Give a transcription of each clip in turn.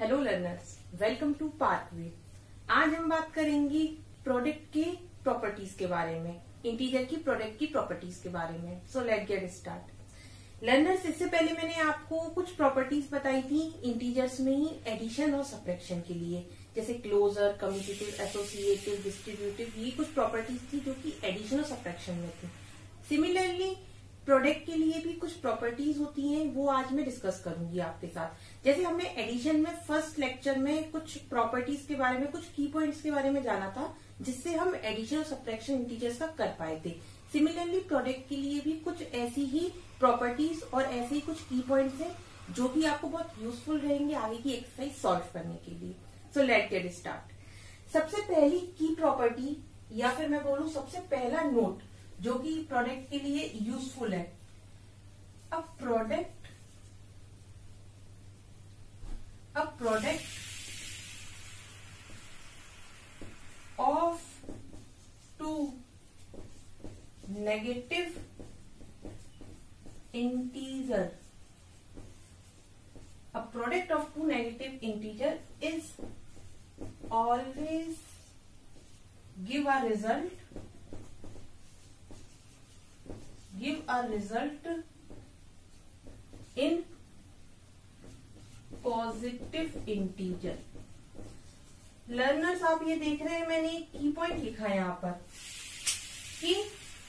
Hello learners, welcome to Parkway. आज हम बात करेंगे प्रोडक्ट के प्रॉपर्टीज के बारे में, इंटीजर की प्रोडक्ट की प्रॉपर्टीज के बारे में। So let get start. Learners, इससे पहले मैंने आपको कुछ प्रॉपर्टीज बताई थी इंटीजर्स में ही एडिशन और सब्ट्रैक्शन के लिए, जैसे क्लोजर, कम्यूटेटिव, एसोसिएटिव, डिस्ट्रीब्यूटिव। ये कुछ प्रॉपर्टीज थी जो कि एडिशन और सब्ट्रैक्शन में थी। सिमिलरली प्रोडक्ट के लिए भी कुछ प्रॉपर्टीज होती हैं, वो आज मैं डिस्कस करूंगी आपके साथ। जैसे हमने एडिशन में फर्स्ट लेक्चर में कुछ प्रॉपर्टीज के बारे में, कुछ की पॉइंट्स के बारे में जाना था, जिससे हम एडिशन और सब्ट्रैक्शन इंटीजर्स का कर पाए थे। सिमिलरली प्रोडक्ट के लिए भी कुछ ऐसी ही प्रॉपर्टीज और ऐसे ही कुछ की पॉइंट्स हैं जो कि आपको बहुत यूजफुल रहेंगे आगे की एक्सरसाइज सॉल्व करने के लिए। So let get start. सबसे पहली की प्रॉपर्टी, या फिर मैं बोलूं सबसे पहला नोट जो कि प्रोडक्ट के लिए यूजफुल है, a product of two negative integer, a product of two negative integer is always give a result in positive integer. Learners, आप ये देख रहे हैं, मैंने एक की पॉइंट लिखा है यहाँ पर कि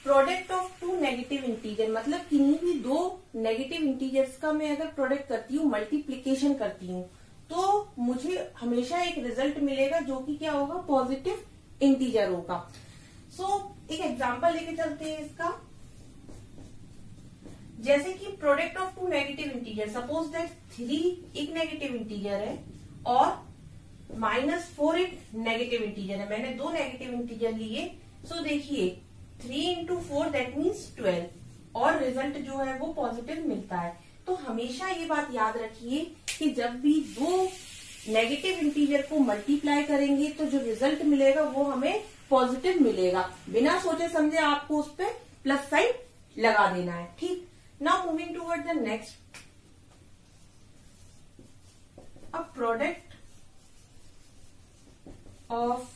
product of two negative integer, मतलब किन्हीं भी दो नेगेटिव इंटीजर्स का मैं अगर प्रोडक्ट करती हूँ, मल्टीप्लीकेशन करती हूँ, तो मुझे हमेशा एक रिजल्ट मिलेगा जो कि क्या होगा, पॉजिटिव इंटीजर होगा। एक एग्जांपल लेके चलते हैं इसका। जैसे कि product of two negative integer, suppose that 3 एक नेगेटिव इंटीजर है और -4 एक नेगेटिव इंटीजर है। मैंने दो नेगेटिव इंटीजर लिए। देखिए 3 into 4 दैट मीन्स 12, और रिजल्ट जो है वो पॉजिटिव मिलता है। तो हमेशा ये बात याद रखिए कि जब भी दो नेगेटिव इंटीजर को मल्टीप्लाई करेंगे तो जो रिजल्ट मिलेगा वो हमें पॉजिटिव मिलेगा। बिना सोचे समझे आपको उस पर प्लस साइन लगा देना है। ठीक, now moving toward the next, a product of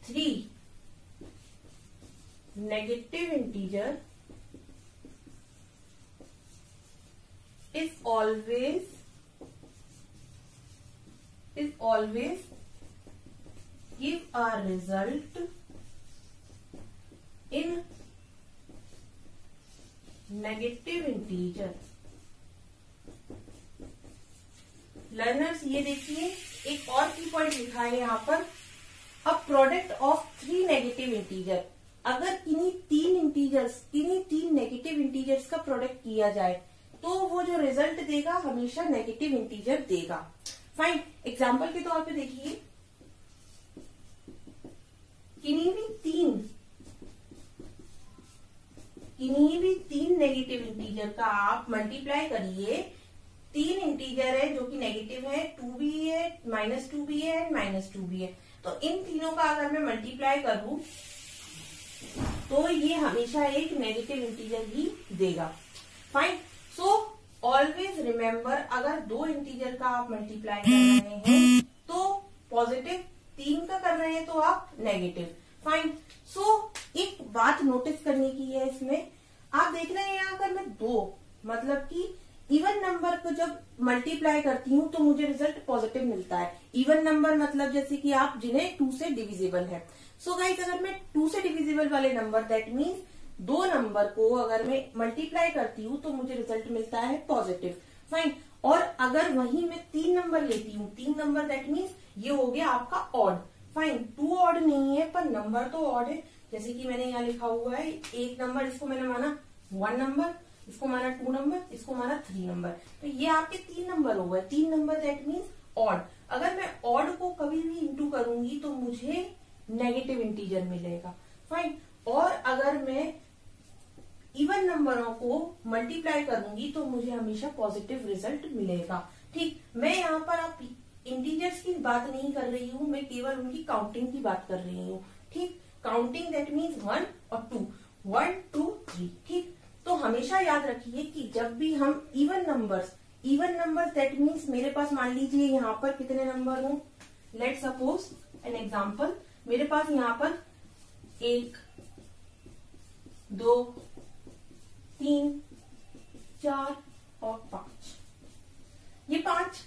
3 negative integer is always give a result in negative integer। Learners, ये देखिए एक और की पॉइंट लिखा है यहाँ पर, अ प्रोडक्ट ऑफ 3 नेगेटिव इंटीजर। अगर किन्हीं तीन नेगेटिव इंटीजर्स का प्रोडक्ट किया जाए तो वो जो रिजल्ट देगा हमेशा नेगेटिव इंटीजर देगा। फाइन, एग्जांपल के तौर पे देखिए, किन्हीं भी तीन नेगेटिव इंटीजर का आप मल्टीप्लाई करिए। 3 इंटीजर है जो कि नेगेटिव है, 2 भी है, -2 भी है एंड -2 भी है। तो इन तीनों का अगर मैं मल्टीप्लाई करूं तो ये हमेशा एक नेगेटिव इंटीजर ही देगा। फाइन, ऑलवेज रिमेम्बर, अगर दो इंटीजर का आप मल्टीप्लाई कर रहे हैं तो पॉजिटिव, 3 का कर रहे हैं तो आप नेगेटिव। फाइन, एक बात नोटिस करने की है इसमें, आप देख रहे हैं यहाँ अगर मैं 2 मतलब कि इवन नंबर को जब मल्टीप्लाई करती हूँ तो मुझे रिजल्ट पॉजिटिव मिलता है। इवन नंबर मतलब जैसे कि आप जिन्हें 2 से डिविजिबल है। गाइस, अगर मैं 2 से डिविजिबल वाले नंबर, दैट मीन्स 2 नंबर को अगर मैं मल्टीप्लाई करती हूँ तो मुझे रिजल्ट मिलता है पॉजिटिव। फाइन, और अगर वहीं मैं 3 नंबर लेती हूँ, 3 नंबर दैट मीन्स ये हो गया आपका ऑड। फाइन, 2 ऑड नहीं है पर नंबर तो ऑड है। जैसे कि मैंने यहाँ लिखा हुआ है एक नंबर, इसको मैंने माना 1 नंबर, इसको माना 2 नंबर, इसको माना 3 नंबर, तो ये आपके 3 नंबर हो गए। 3 नंबर दैट मीन्स ऑड। अगर मैं ऑड को कभी भी इंटू करूंगी तो मुझे नेगेटिव इंटीजर मिलेगा। फाइन, और अगर मैं इवन नंबरों को मल्टीप्लाई करूंगी तो मुझे हमेशा पॉजिटिव रिजल्ट मिलेगा। ठीक, मैं यहाँ पर आप इंटीजर्स की बात नहीं कर रही हूँ, मैं केवल उनकी काउंटिंग की बात कर रही हूँ। ठीक, काउंटिंग दैट मीन्स 1 और 2, 1 2 3। ठीक, तो हमेशा याद रखिए कि जब भी हम even numbers even number that means मेरे पास मान लीजिए यहाँ पर कितने नंबर हो, लेट सपोज एन एग्जाम्पल, मेरे पास यहाँ पर 1, 2, 3, 4 और 5, ये 5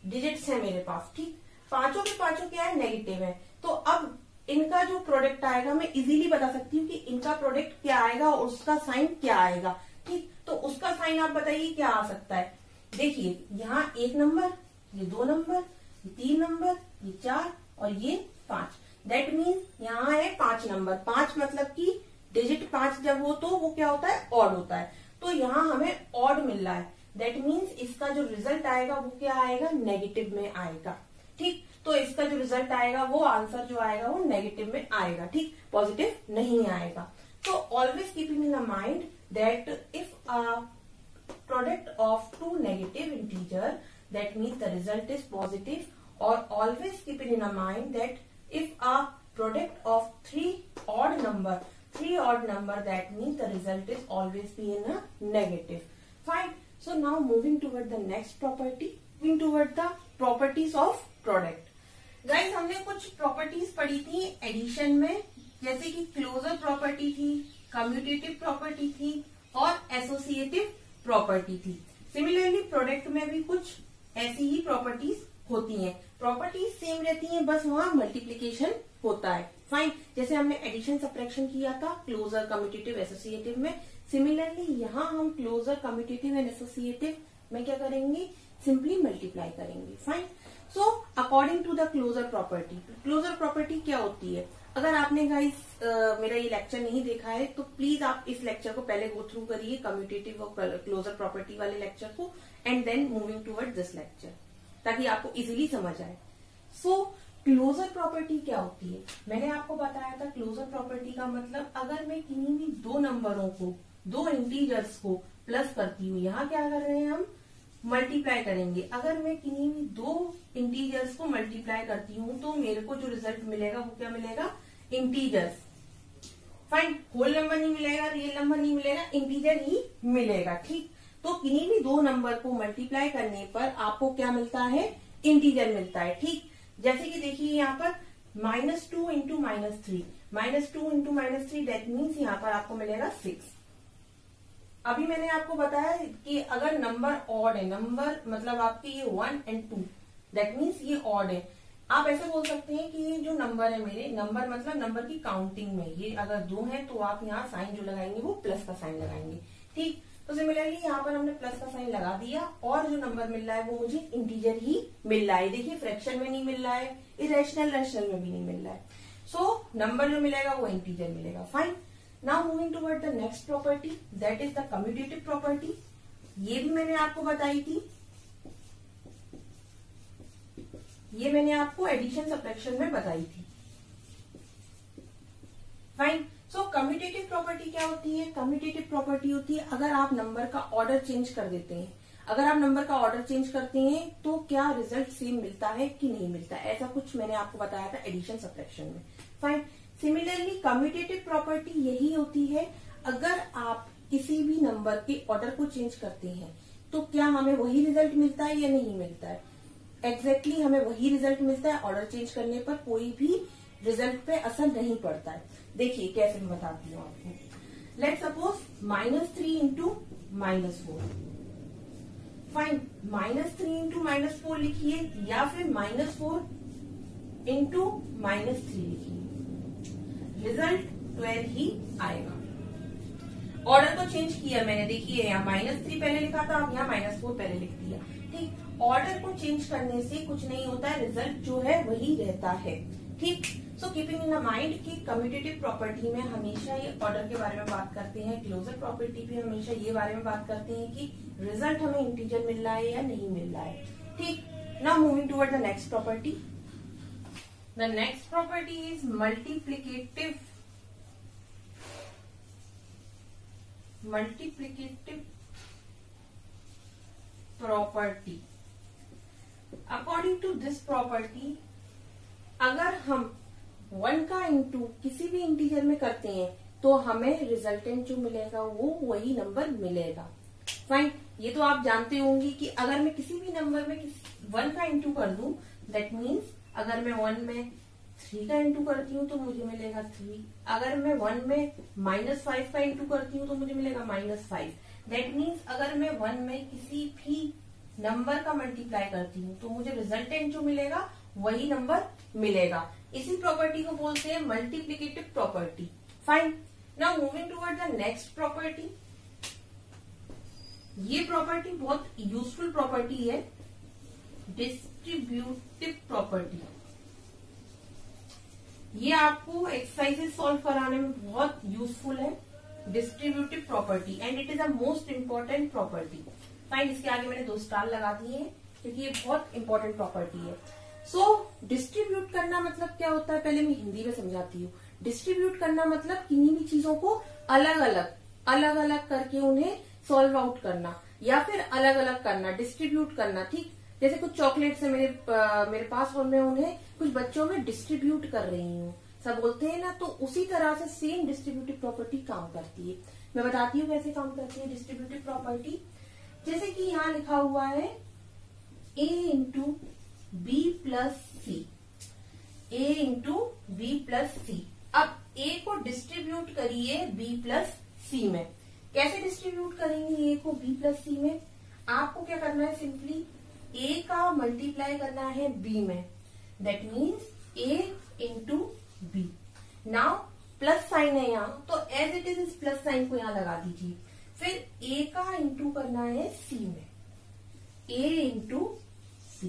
डिजिट्स है मेरे पास। ठीक, पांचों के पांचों क्या है, नेगेटिव है। तो अब इनका जो प्रोडक्ट आएगा मैं इजीली बता सकती हूँ कि इनका प्रोडक्ट क्या आएगा और उसका साइन क्या आएगा। ठीक, तो उसका साइन आप बताइए क्या आ सकता है। देखिए यहाँ 1 नंबर, ये 2 नंबर, ये 3 नंबर, ये 4 और ये 5। दैट मीन्स यहाँ है 5 नंबर। 5 मतलब कि डिजिट 5 जब हो तो वो क्या होता है, ऑड होता है। तो यहाँ हमें ऑड मिल रहा है। दैट मीन्स इसका जो रिजल्ट आएगा वो क्या आएगा, नेगेटिव में आएगा। ठीक, तो इसका जो रिजल्ट आएगा वो आंसर जो आएगा वो नेगेटिव में आएगा। ठीक, पॉजिटिव नहीं आएगा। तो always keeping in mind that if a product of 2 negative integer that means the result is positive, और always keeping in mind that if a product of 3 odd number that means the result is always be in a negative. Fine, so now moving toward the next property, moving toward the properties of product. Guys, हमने कुछ properties पढ़ी थी addition में, जैसे कि closure property थी, commutative property थी और एसोसिएटिव प्रॉपर्टी थी। सिमिलरली प्रोडक्ट में भी कुछ ऐसी ही प्रॉपर्टीज होती हैं। प्रॉपर्टीज सेम रहती हैं, बस वहां मल्टीप्लीकेशन होता है। फाइन, जैसे हमने एडिशन सब्ट्रैक्शन किया था क्लोजर, कम्यूटेटिव, एसोसिएटिव में, सिमिलरली यहाँ हम क्लोजर, कम्यूटेटिव एंड एसोसिएटिव में क्या करेंगे, सिंपली मल्टीप्लाई करेंगे। Fine, so according to the closure property, closure property क्या होती है। अगर आपने गाइस मेरा ये लेक्चर नहीं देखा है तो प्लीज आप इस लेक्चर को पहले गो थ्रू करिए, कम्यूटेटिव और क्लोजर प्रॉपर्टी वाले लेक्चर को, and then moving toward this lecture, ताकि आपको इजीली समझ आए। सो क्लोजर प्रॉपर्टी क्या होती है, मैंने आपको बताया था क्लोजर प्रॉपर्टी का मतलब अगर मैं किन्हीं भी 2 नंबरों को, 2 इंटीजर्स को प्लस करती हूँ, यहाँ क्या कर रहे हैं हम, मल्टीप्लाई करेंगे। अगर मैं किन्हीं भी 2 इंटीजर्स को मल्टीप्लाई करती हूँ तो मेरे को जो रिजल्ट मिलेगा वो क्या मिलेगा, इंटीजर्स। फाइन, होल नंबर नहीं मिलेगा, रियल नंबर नहीं मिलेगा, इंटीजर ही मिलेगा। ठीक, तो किन्हीं भी 2 नंबर को मल्टीप्लाई करने पर आपको क्या मिलता है, इंटीजर मिलता है। ठीक, जैसे कि देखिए यहाँ पर -2 इंटू -3, -2 इंटू -3 दैट मीन्स यहाँ पर आपको मिलेगा 6। अभी मैंने आपको बताया कि अगर नंबर ऑड है, नंबर मतलब आपके ये 1 और 2 दैट मीन्स ये ऑड है। आप ऐसे बोल सकते हैं कि ये जो नंबर है मेरे, नंबर मतलब नंबर की काउंटिंग में ये अगर 2 है तो आप यहाँ साइन जो लगाएंगे वो प्लस का साइन लगाएंगे। ठीक, तो सिमिलरली यहाँ पर हमने प्लस का साइन लगा दिया और जो नंबर मिल रहा है वो मुझे इंटीजर ही मिल रहा है। देखिए फ्रैक्शन में नहीं मिल रहा है, इरेशनल रैशनल में भी नहीं मिल रहा है। सो नंबर जो मिलेगा वो इंटीजर मिलेगा। Fine, now moving toward the next property that is the commutative property. ये भी मैंने आपको बताई थी, ये मैंने आपको एडिशन सब्ट्रैक्शन में बताई थी। फाइन, सो कम्यूटेटिव प्रॉपर्टी क्या होती है, कम्यूटेटिव प्रॉपर्टी होती है अगर आप नंबर का ऑर्डर चेंज कर देते हैं, अगर आप नंबर का ऑर्डर चेंज करते हैं तो क्या रिजल्ट सेम मिलता है कि नहीं मिलता, ऐसा कुछ मैंने आपको बताया था एडिशन सब्ट्रैक्शन में। फाइन, सिमिलरली कम्यूटेटिव प्रॉपर्टी यही होती है अगर आप किसी भी नंबर के ऑर्डर को चेंज करते हैं तो क्या हमें वही रिजल्ट मिलता है या नहीं मिलता है। एग्जैक्टली हमें वही रिजल्ट मिलता है, ऑर्डर चेंज करने पर कोई भी रिजल्ट पे असर नहीं पड़ता है। देखिए कैसे मैं बताती हूँ आपको। Let suppose -3 into -4। Fine, -3 into -4 लिखिए या फिर -4 इंटू -3 लिखिए, रिजल्ट 12 ही आएगा। ऑर्डर को चेंज किया मैंने, देखिए यहाँ -3 पहले लिखा था, अब यहाँ -4 पहले लिख दिया। ठीक, ऑर्डर को चेंज करने से कुछ नहीं होता है, रिजल्ट जो है वही रहता है। ठीक, सो कीपिंग इन माइंड कि कम्यूटेटिव प्रॉपर्टी में हमेशा ये ऑर्डर के बारे में बात करते हैं, क्लोजर प्रॉपर्टी भी हमेशा ये बारे में बात करते हैं कि रिजल्ट हमें इंटीजर मिल रहा है या नहीं मिल रहा है। ठीक, now moving toward the next property. The next property is multiplicative property. According to this property अगर हम 1 का इंटू किसी भी इंटीजर में करते हैं तो हमें रिजल्टेंट जो मिलेगा वो वही नंबर मिलेगा। फाइन, ये तो आप जानते होंगे कि अगर मैं किसी भी नंबर में 1 का इंटू कर दूं, दैट मीन्स अगर मैं 1 में 3 का इंटू करती हूँ तो मुझे मिलेगा 3। अगर मैं 1 में -5 का इंटू करती हूँ तो मुझे मिलेगा -5। दैट मीन्स अगर मैं 1 में किसी भी नंबर का मल्टीप्लाई करती हूँ तो मुझे रिजल्टेंट जो मिलेगा वही नंबर मिलेगा। इसी प्रॉपर्टी को बोलते हैं multiplicative property. Fine, now moving toward the next property. ये प्रॉपर्टी बहुत यूजफुल प्रॉपर्टी है, डिस्ट्रीब्यूटिव प्रॉपर्टी। ये आपको एक्सरसाइजेस सॉल्व कराने में बहुत यूजफुल है, distributive property, and it is a most important property. Fine, इसके आगे मैंने 2 स्टार लगा दिए हैं क्योंकि ये बहुत इंपॉर्टेंट प्रॉपर्टी है। सो डिस्ट्रीब्यूट करना मतलब क्या होता है, पहले मैं हिंदी में समझाती हूँ। डिस्ट्रीब्यूट करना मतलब किन्हीं भी चीजों को अलग अलग करके उन्हें सॉल्व आउट करना या फिर अलग अलग करना, डिस्ट्रीब्यूट करना। ठीक, जैसे कुछ चॉकलेट्स है मेरे पास और मैं उन्हें कुछ बच्चों में डिस्ट्रीब्यूट कर रही हूँ, सब बोलते हैं ना, तो उसी तरह से सेम डिस्ट्रीब्यूटिव प्रॉपर्टी काम करती है। मैं बताती हूँ कैसे काम करती है डिस्ट्रीब्यूटिव प्रॉपर्टी। जैसे कि यहाँ लिखा हुआ है a into B plus C, a into B plus C. अब a को डिस्ट्रीब्यूट करिए b प्लस सी में। कैसे डिस्ट्रीब्यूट करेंगे a को b प्लस सी में? आपको क्या करना है, सिंपली a का मल्टीप्लाई करना है b में, that means a into B. Now plus sign है यहाँ, तो एज इट इज इस प्लस साइन को यहाँ लगा दीजिए। फिर a का इंटू करना है c में, a इंटू सी।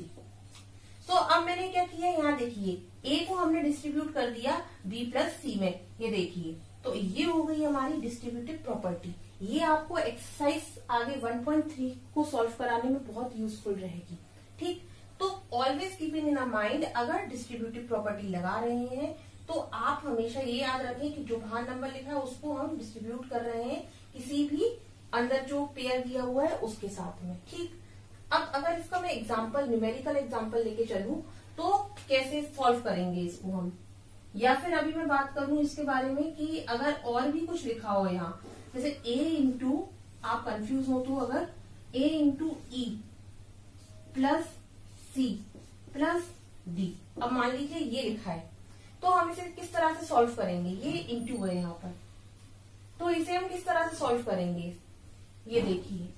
तो अब मैंने क्या किया, यहाँ देखिए a को हमने डिस्ट्रीब्यूट कर दिया b प्लस सी में, ये देखिए, तो ये हो गई हमारी डिस्ट्रीब्यूटिव प्रॉपर्टी। ये आपको एक्सरसाइज आगे 1.3 को सॉल्व कराने में बहुत यूजफुल रहेगी। ठीक, तो always keeping in a mind, अगर डिस्ट्रीब्यूटिव प्रॉपर्टी लगा रहे हैं तो आप हमेशा ये याद रखें कि जो बाहर नंबर लिखा है उसको हम डिस्ट्रीब्यूट कर रहे हैं किसी भी अंदर जो पेयर दिया हुआ है उसके साथ में। ठीक, अब अगर इसका मैं एग्जाम्पल, न्यूमेरिकल एग्जाम्पल लेके चलूं तो कैसे सॉल्व करेंगे इसको हम, या फिर अभी मैं बात करूं इसके बारे में कि अगर और भी कुछ लिखा हो यहाँ, जैसे a इंटू, आप कंफ्यूज हो तो अगर a into E plus C plus D, अब मान लीजिए ये लिखा है, तो हम इसे किस तरह से सॉल्व करेंगे? ये इंटू है यहाँ पर, तो इसे हम किस तरह से सॉल्व करेंगे? ये देखिए,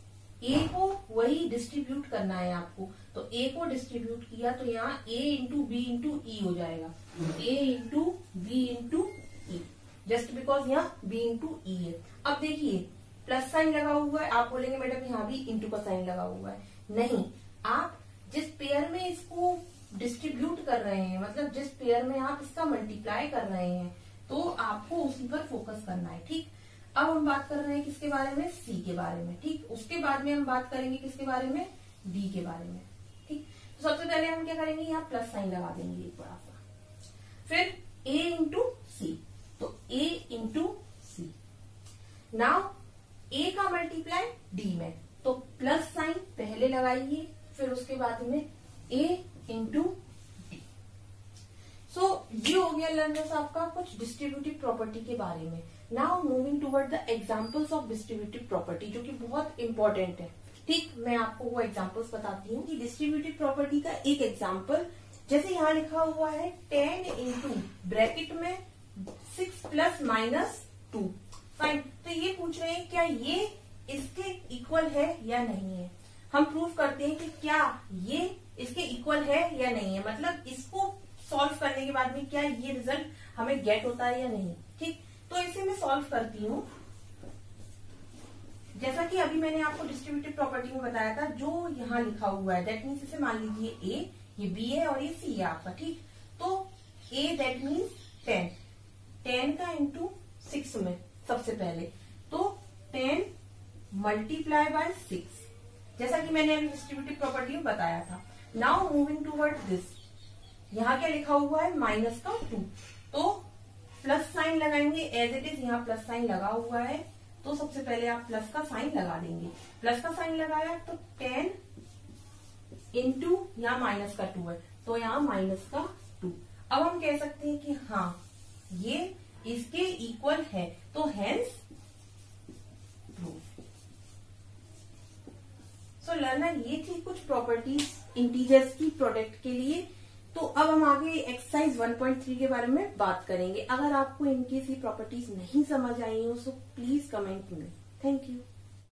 a को वही डिस्ट्रीब्यूट करना है आपको, तो a को डिस्ट्रीब्यूट किया तो यहाँ a into B into E हो जाएगा, a into B into E, just because यहाँ b इंटू ई है। अब देखिए प्लस साइन लगा हुआ है, आप बोलेंगे मैडम यहाँ भी इंटू का साइन लगा हुआ है। नहीं, आप जिस पेयर में इसको डिस्ट्रीब्यूट कर रहे हैं, मतलब जिस पेयर में आप इसका मल्टीप्लाई कर रहे हैं, तो आपको उसी पर फोकस करना है। ठीक, अब हम बात कर रहे हैं किसके बारे में? सी के बारे में। ठीक, उसके बाद में हम बात करेंगे किसके बारे में? डी के बारे में। ठीक, तो सबसे पहले हम क्या करेंगे, यहाँ प्लस साइन लगा देंगे एक बड़ा सा, फिर a इंटू सी, तो a into C. Now a का मल्टीप्लाई d में, तो प्लस साइन पहले लगाइए, फिर उसके बाद में a इंटू डी। सो ये हो गया लर्नर्स आपका कुछ डिस्ट्रीब्यूटिव प्रॉपर्टी के बारे में। Now moving toward the examples of distributive property, जो कि बहुत इंपॉर्टेंट है। ठीक, मैं आपको वो एग्जांपल्स बताती हूँ कि डिस्ट्रीब्यूटिव प्रॉपर्टी का एक एग्जांपल, जैसे यहाँ लिखा हुआ है 10 इंटू ब्रैकेट में 6 प्लस माइनस 2। फाइन, तो ये पूछ रहे हैं क्या ये इसके इक्वल है या नहीं है। हम प्रूव करते हैं कि क्या ये इसके इक्वल है या नहीं है, मतलब इसको सॉल्व करने के बाद में क्या ये रिजल्ट हमें गेट होता है या नहीं। ठीक, तो इसे मैं सॉल्व करती हूँ। जैसा कि अभी मैंने आपको डिस्ट्रीब्यूटिव प्रॉपर्टी में बताया था, जो यहाँ लिखा हुआ है दैट मीन्स इसे मान लीजिए a, ये b है और ये c है आपका। ठीक, तो a दैट मीन्स 10 का इंटू 6 में सबसे पहले, तो 10 मल्टीप्लाई बाय 6, जैसा कि मैंने अभी डिस्ट्रीब्यूटिव प्रॉपर्टी में बताया था। नाउ मूविंग टूवर्ड दिस, यहाँ क्या लिखा हुआ है? माइनस का 2, तो प्लस साइन लगाएंगे एज इट इज, यहाँ प्लस साइन लगा हुआ है, तो सबसे पहले आप प्लस का साइन लगा देंगे। प्लस का साइन लगाया तो 10 इंटू यहाँ माइनस का 2 है, तो यहाँ माइनस का 2। अब हम कह सकते हैं कि हाँ ये इसके इक्वल है, तो हेंस प्रूफ। सो लर्नर ये थी कुछ प्रॉपर्टीज इंटीजर्स की प्रोडक्ट के लिए। तो अब हम आगे एक्सरसाइज 1.3 के बारे में बात करेंगे। अगर आपको इनकी सी प्रॉपर्टीज नहीं समझ आई हो सो प्लीज कमेंट में। Thank you.